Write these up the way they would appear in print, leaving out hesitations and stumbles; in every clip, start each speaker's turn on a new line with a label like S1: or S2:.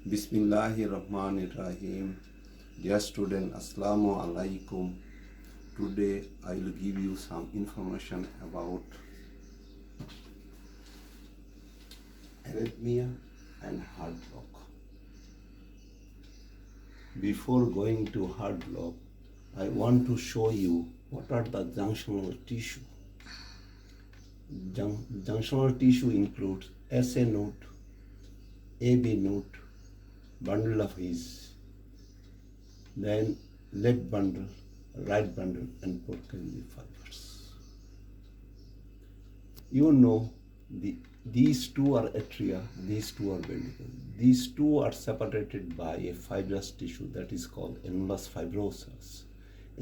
S1: Bismillahirrahmanirrahim. Dear student, Assalamu alaikum. Today I will give you some information about arrhythmia and heart block. Before going to heart block, I want to show you what are the junctional tissue. Junctional tissue includes SA node, AB node, bundle of his, then left bundle, right bundle, and Purkinje fibers. You know, these two are atria, these two are ventricles. These two are separated by a fibrous tissue that is called annulus fibrosus.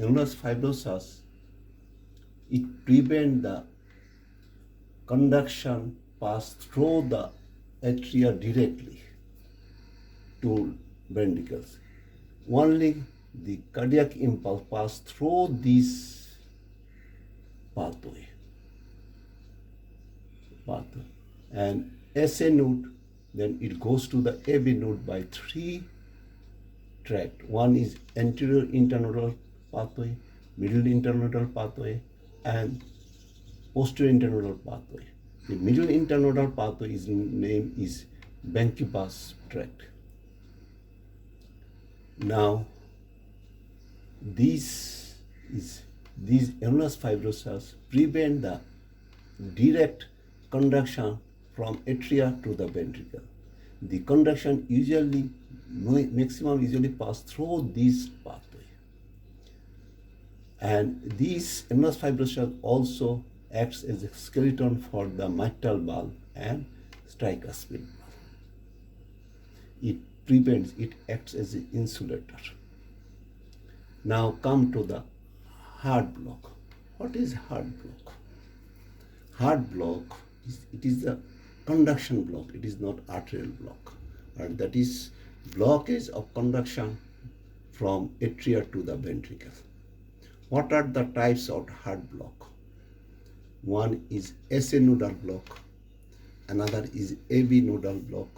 S1: Annulus fibrosus, it prevents the conduction pass through the atria directly to ventricles. Only the cardiac impulse pass through this pathway. And SA node, then it goes to the AB node by three tracts. One is anterior internodal pathway, middle internodal pathway, and posterior internodal pathway. The middle internodal pathway name is Benkipass tract. Now, these annulus fibrosus prevent the direct conduction from atria to the ventricle. The conduction maximum usually pass through this pathway. And these annulus fibrosus also acts as a skeleton for the mitral valve and tricuspid valve. It acts as an insulator. Now come to the heart block. What is heart block? Heart block is a conduction block. It is not arterial block. And that is blockage of conduction from atria to the ventricle. What are the types of heart block? One is SA nodal block. Another is AB nodal block.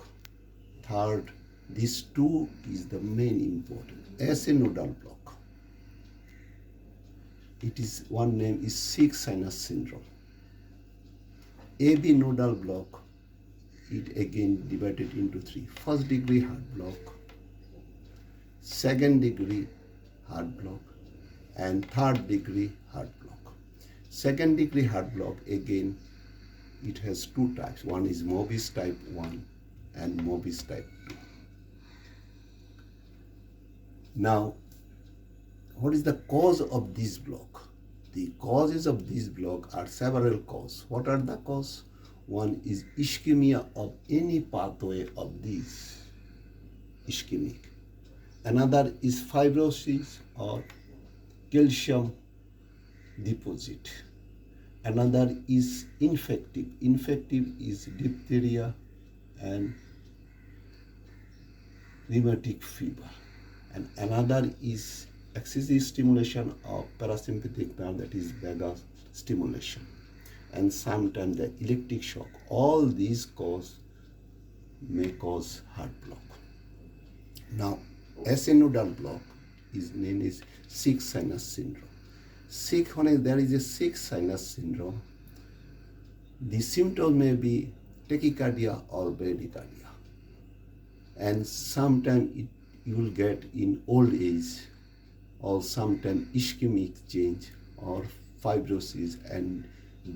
S1: Third, these two is the main important. SA nodal block. It is one name is sick sinus syndrome. AB nodal block, it again divided into three. First degree heart block, second degree heart block, and third degree heart block. Second degree heart block, again, it has two types. One is Mobis type 1 and Mobis type 2. Now, what is the cause of this block? The causes of this block are several causes. What are the causes? One is ischemia of any pathway of these ischemic. Another is fibrosis or calcium deposit. Another is infective. Infective is diphtheria and rheumatic fever. And another is excessive stimulation of parasympathetic nerve, that is vagus stimulation, and sometimes the electric shock. All these may cause heart block. Now, SA nodal block is named as sick sinus syndrome. When there is a sick sinus syndrome, the symptom may be tachycardia or bradycardia, and sometimes you will get in old age, or sometimes ischemic change or fibrosis and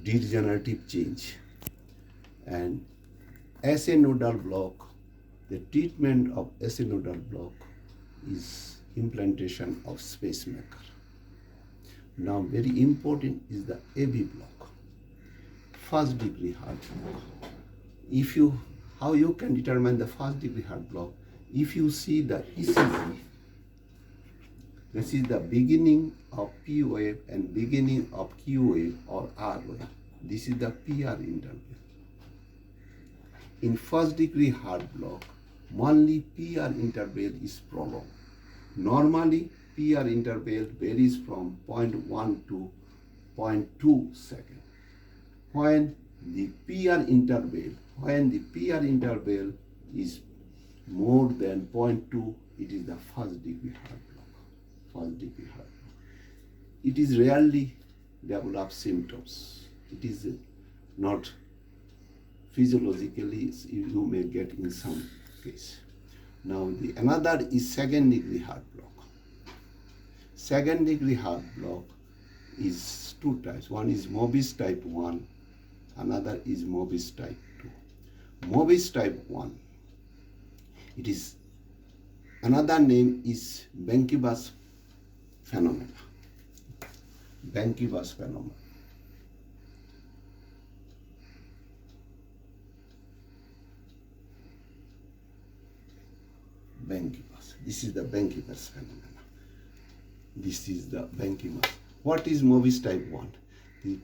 S1: degenerative change. And SA nodal block, the treatment of SA nodal block is implantation of pacemaker. Now very important is the AB block, first degree heart block. How you can determine the first degree heart block? If you see the ECG, this is the beginning of P wave and beginning of Q wave or R wave. This is the PR interval. In first degree heart block, only PR interval is prolonged. Normally, PR interval varies from 0.1 to 0.2 seconds. When the PR interval is more than 0.2, it is the first degree heart block. First degree heart block. It is rarely develop symptoms. It is not physiologically, you may get in some case. Now the another is second degree heart block. Second degree heart block is two types. One is Mobis type 1, another is Mobis type 2. Mobis type 1, it is, another name is Benkibus phenomena. Benkibus phenomena. Benkibus. This is the Benkibus phenomena. This is the Benkibus. What is Mobis type 1? The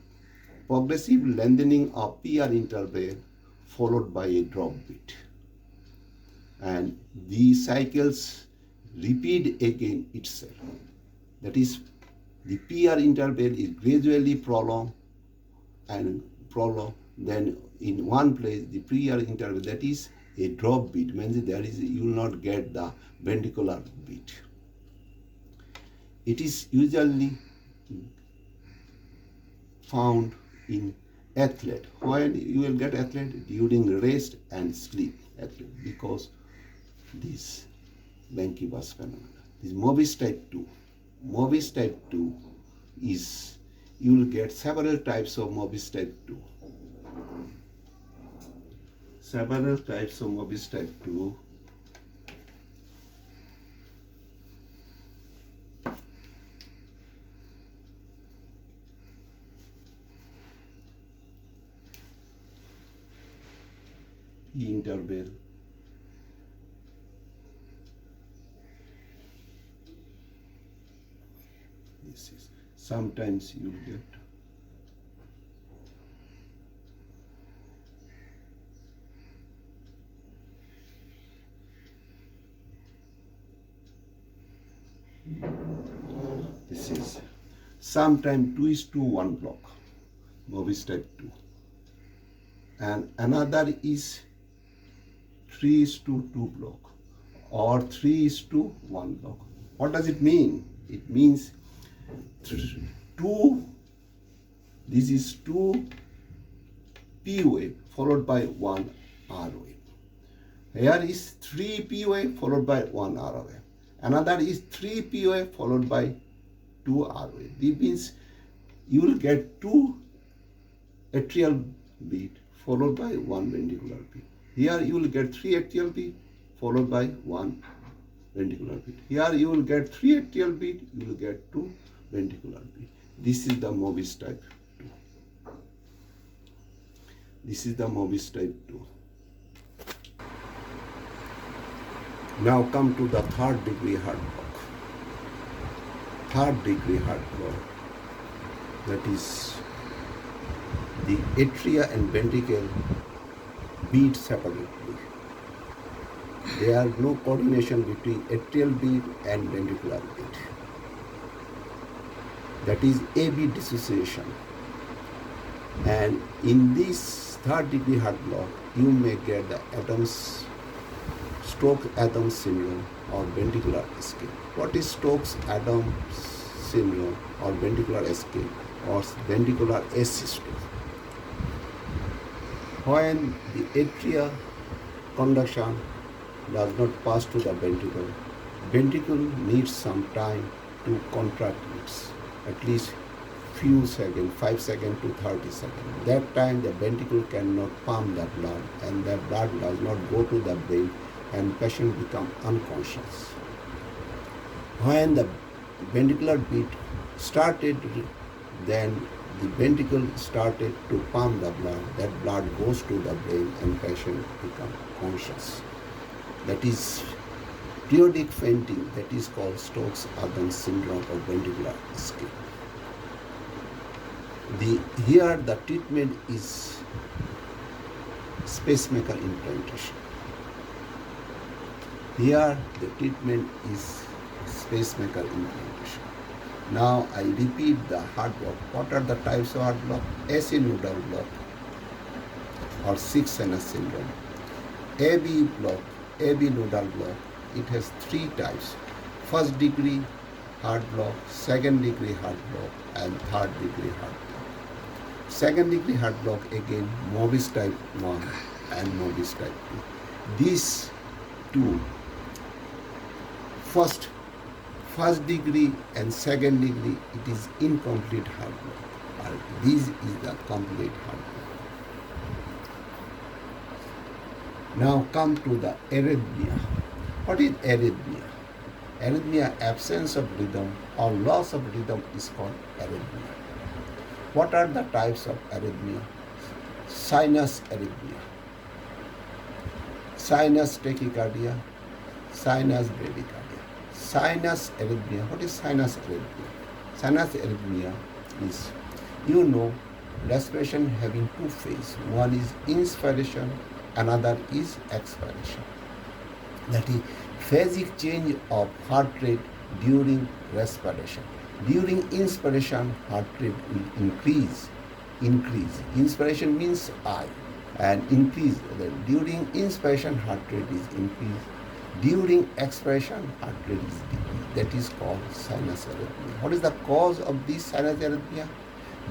S1: progressive lengthening of PR interval followed by a drop beat. And these cycles repeat again itself. That is, the PR interval is gradually prolonged and prolonged. Then in one place, the PR interval, that is a drop beat, means there is, you will not get the ventricular beat. It is usually found in athlete. When you will get athlete? During rest and sleep athlete, because this Benkibus phenomena. This Mobis type 2. Mobis type 2 is, you will get several types of Mobis type 2. Several types of Mobis type 2. Interval. This is, sometimes you get this is sometimes 2:1 block, Mobis type 2, and another is 3:2 block or 3:1 block. What does it mean? It means 2, this is 2 P wave followed by 1 R wave. Here is 3 P wave followed by 1 R wave. Another is 3 P wave followed by 2 R wave. This means you will get 2 atrial beat followed by 1 ventricular beat. Here you will get 3 atrial beat followed by 1 ventricular beat. Here you will get 3 atrial beat, you will get 2 ventricular beat. This is the Mobis type 2. This is the Mobis type 2. Now come to the third degree heart block. Third degree heart block, that is, the atria and ventricle beat separately. There are no coordination between atrial beat and ventricular beat. That is AB dissociation. And in this third degree heart block, you may get the Stokes-Adams syndrome or ventricular escape. What is Stokes-Adams syndrome or ventricular escape or ventricular asystole? When the atria conduction does not pass to the ventricle needs some time to contract its, at least few seconds, 5 seconds to 30 seconds. That time the ventricle cannot pump the blood and the blood does not go to the brain and patient become unconscious. When the ventricular beat started, then the ventricle started to pump the blood. That blood goes to the brain and patient become conscious. That is periodic fainting, that is called Stokes-Adams syndrome or ventricular escape. Here the treatment is pacemaker implantation. Here the treatment is pacemaker implantation. Now I repeat the heart block. What are the types of heart block? AC nodal block or 6 NS syndrome. AB block AB nodal block, it has three types: first degree heart block, second degree heart block, and third degree heart block. Second degree heart block, again Mobis type 1 and Mobis type 2. These two, first degree and second degree, it is incomplete heart block. This is the complete heart block. Now come to the arrhythmia. What is arrhythmia? Arrhythmia, absence of rhythm or loss of rhythm, is called arrhythmia. What are the types of arrhythmia? Sinus arrhythmia, sinus tachycardia, sinus bradycardia. Sinus arrhythmia. What is sinus arrhythmia? Sinus arrhythmia is, respiration having two phases. One is inspiration, another is expiration. That is phasic change of heart rate during respiration. During inspiration, heart rate will increase. Inspiration means I, and increase. During inspiration, heart rate is increased. During expiration, heart rate is decreased. That is called sinus arrhythmia. What is the cause of this sinus arrhythmia?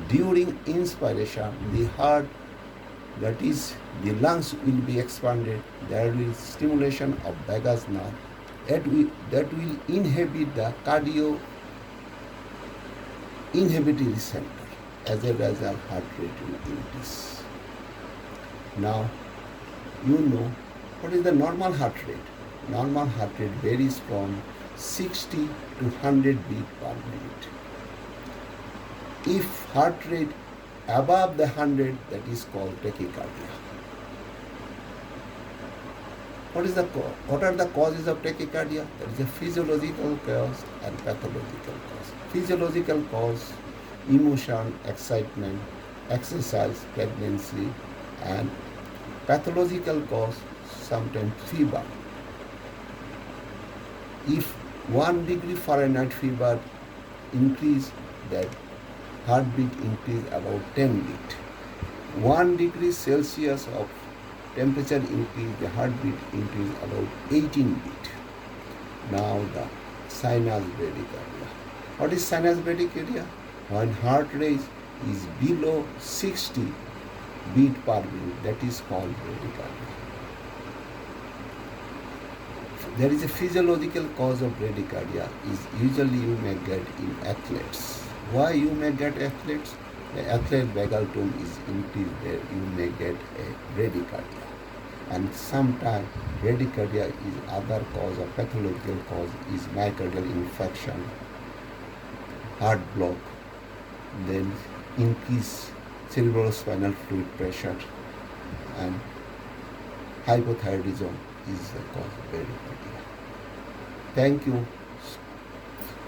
S1: During inspiration, the heart, that is, the lungs will be expanded. There will be stimulation of vagus nerve that will inhibit the cardio inhibitory receptor. As a result, heart rate will increase. Now, what is the normal heart rate? Normal heart rate varies from 60 to 100 beats per minute. If heart rate above the 100, that is called tachycardia. What are the causes of tachycardia? There is a physiological cause and pathological cause. Physiological cause: emotion, excitement, exercise, pregnancy, and pathological cause, sometimes fever. If 1 degree Fahrenheit fever increase, that heartbeat increase about 10 beat. 1 degree Celsius of temperature increase, the heartbeat increase about 18 beat. Now the sinus bradycardia. What is sinus bradycardia? When heart rate is below 60 beat per minute, that is called bradycardia. There is a physiological cause of bradycardia, is usually you may get in athletes. Why you may get athletes? The athlete vagal tone is increased there, you may get a bradycardia. And sometimes bradycardia is other cause or pathological cause is myocardial infection, heart block, then increase cerebrospinal fluid pressure, and hypothyroidism is the cause of bradycardia. Thank you,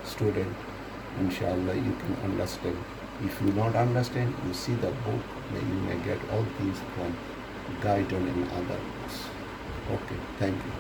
S1: student. Inshallah, you can understand. If you not understand, you see the book, you may get all these from Guidon and other books. Okay, thank you.